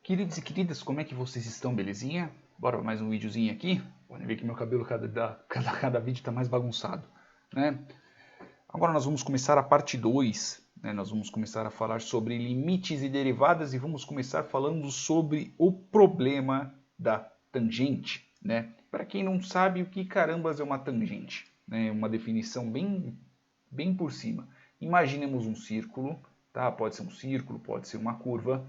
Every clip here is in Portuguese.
Queridos e queridas, como é que vocês estão, belezinha? Bora mais um videozinho aqui. Podem ver que meu cabelo cada vídeo está mais bagunçado, né? Agora nós vamos começar a parte 2, né? Nós vamos começar a falar sobre limites e derivadas e vamos começar falando sobre o problema da tangente, né? Para quem não sabe, o que carambas é uma tangente? Né? Uma definição bem por cima. Imaginemos um círculo, tá? Pode ser um círculo, pode ser uma curva.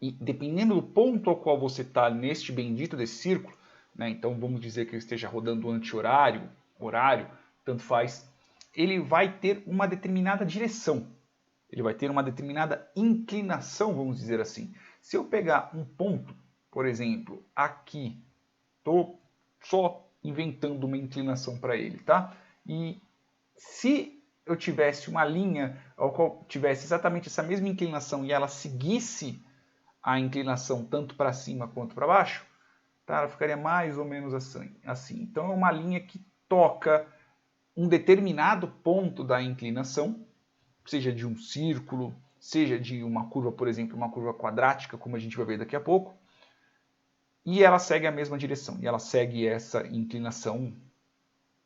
E dependendo do ponto ao qual você está neste bendito desse círculo, né, então vamos dizer que ele esteja rodando anti-horário, horário, tanto faz, ele vai ter uma determinada direção. Ele vai ter uma determinada inclinação, vamos dizer assim. Se eu pegar um ponto, por exemplo, aqui, estou só inventando uma inclinação para ele, tá? E se eu tivesse uma linha ao qual tivesse exatamente essa mesma inclinação e ela seguisse a inclinação tanto para cima quanto para baixo, tá? Ela ficaria mais ou menos assim. Então é uma linha que toca um determinado ponto da inclinação, seja de um círculo, seja de uma curva, por exemplo, uma curva quadrática, como a gente vai ver daqui a pouco, e ela segue a mesma direção, e ela segue essa inclinação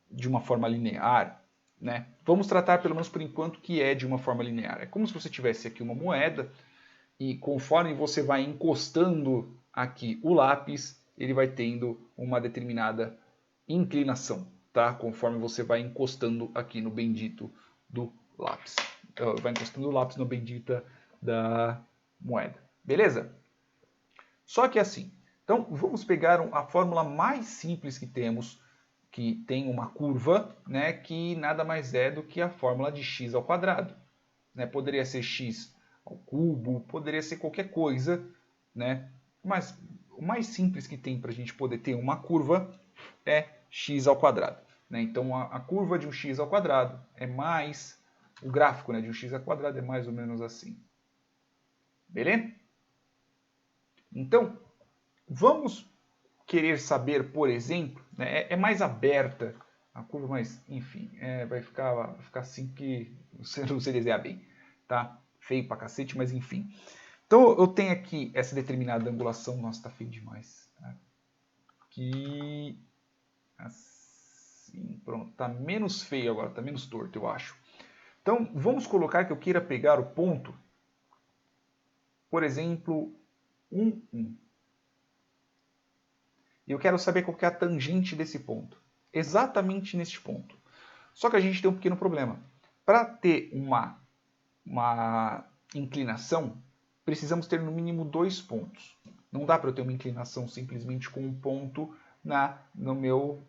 de uma forma linear, né? Vamos tratar, pelo menos por enquanto, que é de uma forma linear. É como se você tivesse aqui uma moeda, e conforme você vai encostando aqui o lápis, ele vai tendo uma determinada inclinação, tá? Conforme você vai encostando aqui no bendito do lápis. Vai encostando o lápis no bendita da moeda. Beleza? Só que assim, então vamos pegar a fórmula mais simples que temos, que tem uma curva, né, que nada mais é do que a fórmula de x ao quadrado. Né? Poderia ser x ao cubo, poderia ser qualquer coisa, né? Mas o mais simples que tem para a gente poder ter uma curva é x ao quadrado. Né? Então a curva de um x ao quadrado é mais, o gráfico, né, de um x ao quadrado é mais ou menos assim. Beleza? Então, vamos querer saber, por exemplo, né, é mais aberta a curva, mas enfim, vai ficar assim que você não se desenhar bem, tá? Feio pra cacete, mas enfim. Então eu tenho aqui essa determinada angulação, nossa, tá feio demais. Aqui, assim, pronto, tá menos feio agora, tá menos torto, eu acho. Então vamos colocar que eu queira pegar o ponto, por exemplo, 1, 1. E eu quero saber qual que é a tangente desse ponto. Exatamente neste ponto. Só que a gente tem um pequeno problema. Para ter uma inclinação, precisamos ter no mínimo 2 pontos. Não dá para eu ter uma inclinação simplesmente com um ponto no meu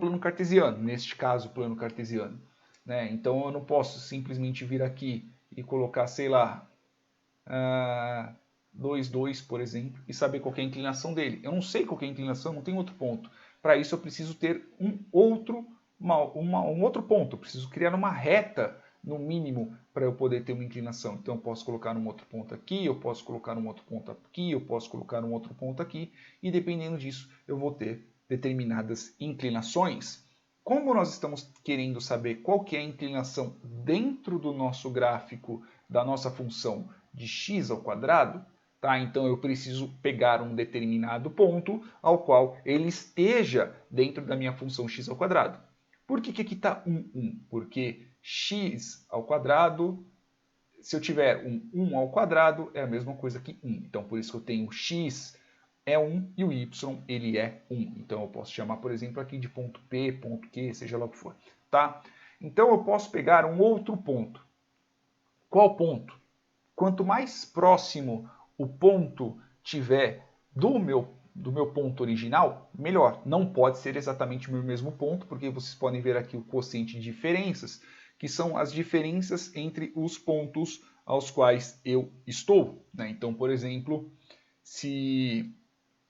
plano cartesiano, neste caso, plano cartesiano. Né? Então eu não posso simplesmente vir aqui e colocar, sei lá, 2, 2, por exemplo, e saber qual é a inclinação dele. Eu não sei qual é a inclinação, não tem outro ponto. Para isso eu preciso ter um outro ponto, eu preciso criar uma reta, no mínimo, para eu poder ter uma inclinação. Então eu posso colocar um outro ponto aqui, eu posso colocar um outro ponto aqui, eu posso colocar um outro ponto aqui, e dependendo disso eu vou ter determinadas inclinações. Como nós estamos querendo saber qual que é a inclinação dentro do nosso gráfico da nossa função de x ao quadrado, tá? Então eu preciso pegar um determinado ponto ao qual ele esteja dentro da minha função x ao quadrado. Por que aqui está 1, 1? Porque x ao quadrado, se eu tiver um 1 ao quadrado, é a mesma coisa que 1. Então por isso que eu tenho x é 1 e o y ele é 1. Então eu posso chamar, por exemplo, aqui de ponto P, ponto Q, seja lá o que for. Tá? Então eu posso pegar um outro ponto. Qual ponto? Quanto mais próximo o ponto tiver do meu ponto original, melhor. Não pode ser exatamente o meu mesmo ponto, porque vocês podem ver aqui o quociente de diferenças, que são as diferenças entre os pontos aos quais eu estou. Né? Então, por exemplo, se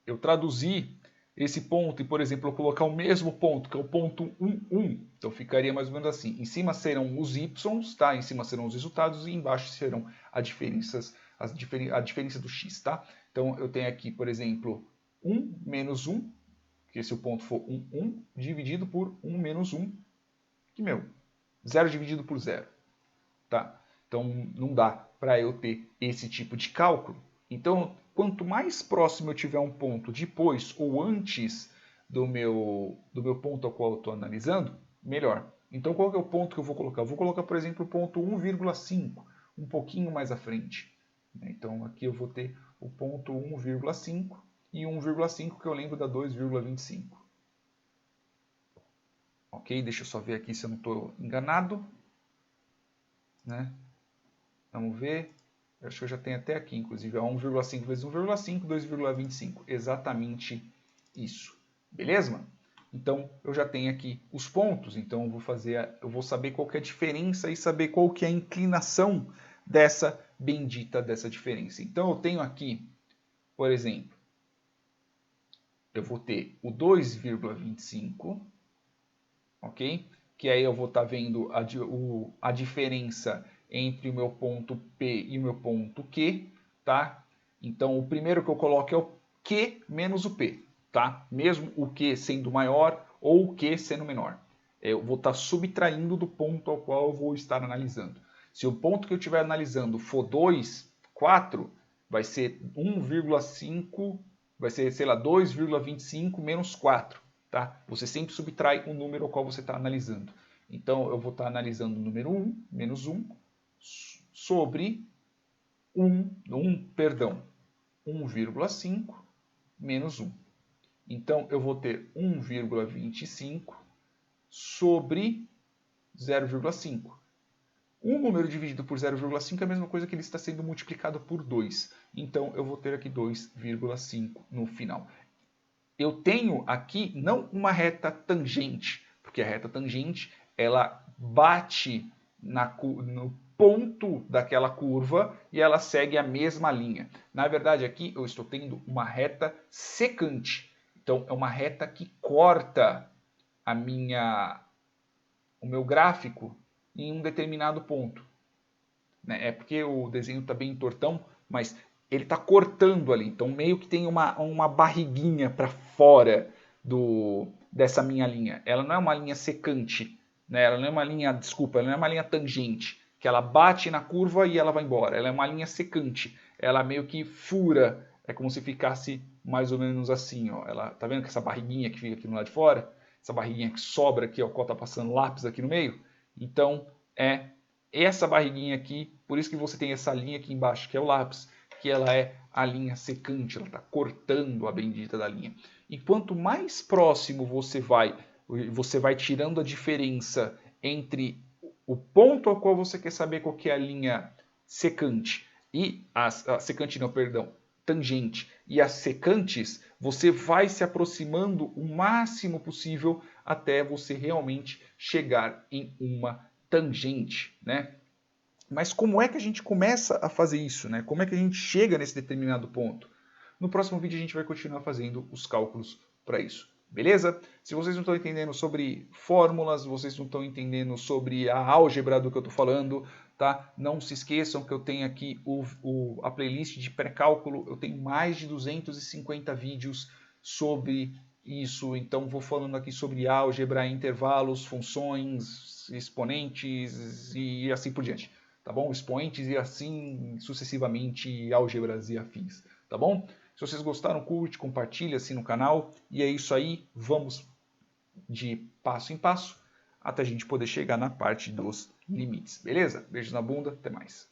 eu traduzir esse ponto e, por exemplo, eu colocar o mesmo ponto, que é o ponto 1, 1, então ficaria mais ou menos assim. Em cima serão os y, tá? Em cima serão os resultados e embaixo serão a diferença do x, tá? Então eu tenho aqui, por exemplo, 1 menos 1, que se o ponto for 1, 1, dividido por 1 menos 1, que, 0 dividido por 0, tá? Então não dá para eu ter esse tipo de cálculo. Então, quanto mais próximo eu tiver um ponto depois ou antes do meu ponto ao qual eu estou analisando, melhor. Então, qual que é o ponto que eu vou colocar? Eu vou colocar, por exemplo, o ponto 1,5, um pouquinho mais à frente. Então, aqui eu vou ter o ponto 1,5 e 1,5 que eu lembro da 2,25. Ok? Deixa eu só ver aqui se eu não estou enganado. Né? Vamos ver. Eu acho que eu já tenho até aqui, inclusive, a 1,5 vezes 1,5, 2,25. Exatamente isso. Beleza, mano? Então, eu já tenho aqui os pontos. Então, eu vou saber qual que é a diferença e saber qual que é a inclinação dessa diferença. Então, eu tenho aqui, por exemplo, eu vou ter o 2,25, ok? Que aí eu vou estar vendo a diferença entre o meu ponto P e o meu ponto Q, tá? Então, o primeiro que eu coloco é o Q menos o P, tá? Mesmo o Q sendo maior ou o Q sendo menor. Eu vou estar subtraindo do ponto ao qual eu vou estar analisando. Se o ponto que eu estiver analisando for 2, 4, vai ser 1,5, vai ser, sei lá, 2,25 menos 4. Tá? Você sempre subtrai o número ao qual você está analisando. Então, eu vou estar analisando o número 1, menos 1, sobre 1,5 menos 1. Então, eu vou ter 1,25 sobre 0,5. Um número dividido por 0,5 é a mesma coisa que ele está sendo multiplicado por 2. Então, eu vou ter aqui 2,5 no final. Eu tenho aqui não uma reta tangente, porque a reta tangente ela bate no ponto daquela curva e ela segue a mesma linha. Na verdade, aqui eu estou tendo uma reta secante. Então, é uma reta que corta o meu gráfico em um determinado ponto. É porque o desenho está bem tortão, mas ele está cortando ali. Então, meio que tem uma barriguinha para fora dessa minha linha. Ela não é uma linha secante, né? Ela não é uma linha, desculpa, ela não é uma linha tangente, que ela bate na curva e ela vai embora. Ela é uma linha secante. Ela meio que fura. É como se ficasse mais ou menos assim, ó. Ela, tá vendo que essa barriguinha que fica aqui no lado de fora? Essa barriguinha que sobra aqui, ó, qual tá passando lápis aqui no meio? Então, é essa barriguinha aqui, por isso que você tem essa linha aqui embaixo, que é o lápis, que ela é a linha secante, ela está cortando a bendita da linha. E quanto mais próximo você vai tirando a diferença entre o ponto ao qual você quer saber qual que é a linha secante e tangente e as secantes, você vai se aproximando o máximo possível até você realmente chegar em uma tangente, né? Mas como é que a gente começa a fazer isso, né? Como é que a gente chega nesse determinado ponto? No próximo vídeo a gente vai continuar fazendo os cálculos para isso. Beleza? Se vocês não estão entendendo sobre fórmulas, vocês não estão entendendo sobre a álgebra do que eu estou falando, tá? Não se esqueçam que eu tenho aqui a playlist de pré-cálculo. Eu tenho mais de 250 vídeos sobre isso. Então vou falando aqui sobre álgebra, intervalos, funções, exponentes e assim por diante. Tá bom? Expoentes e assim sucessivamente, álgebras e afins. Tá bom? Se vocês gostaram, curte, compartilha assim no canal. E é isso aí. Vamos de passo em passo até a gente poder chegar na parte dos limites. Beleza? Beijos na bunda. Até mais.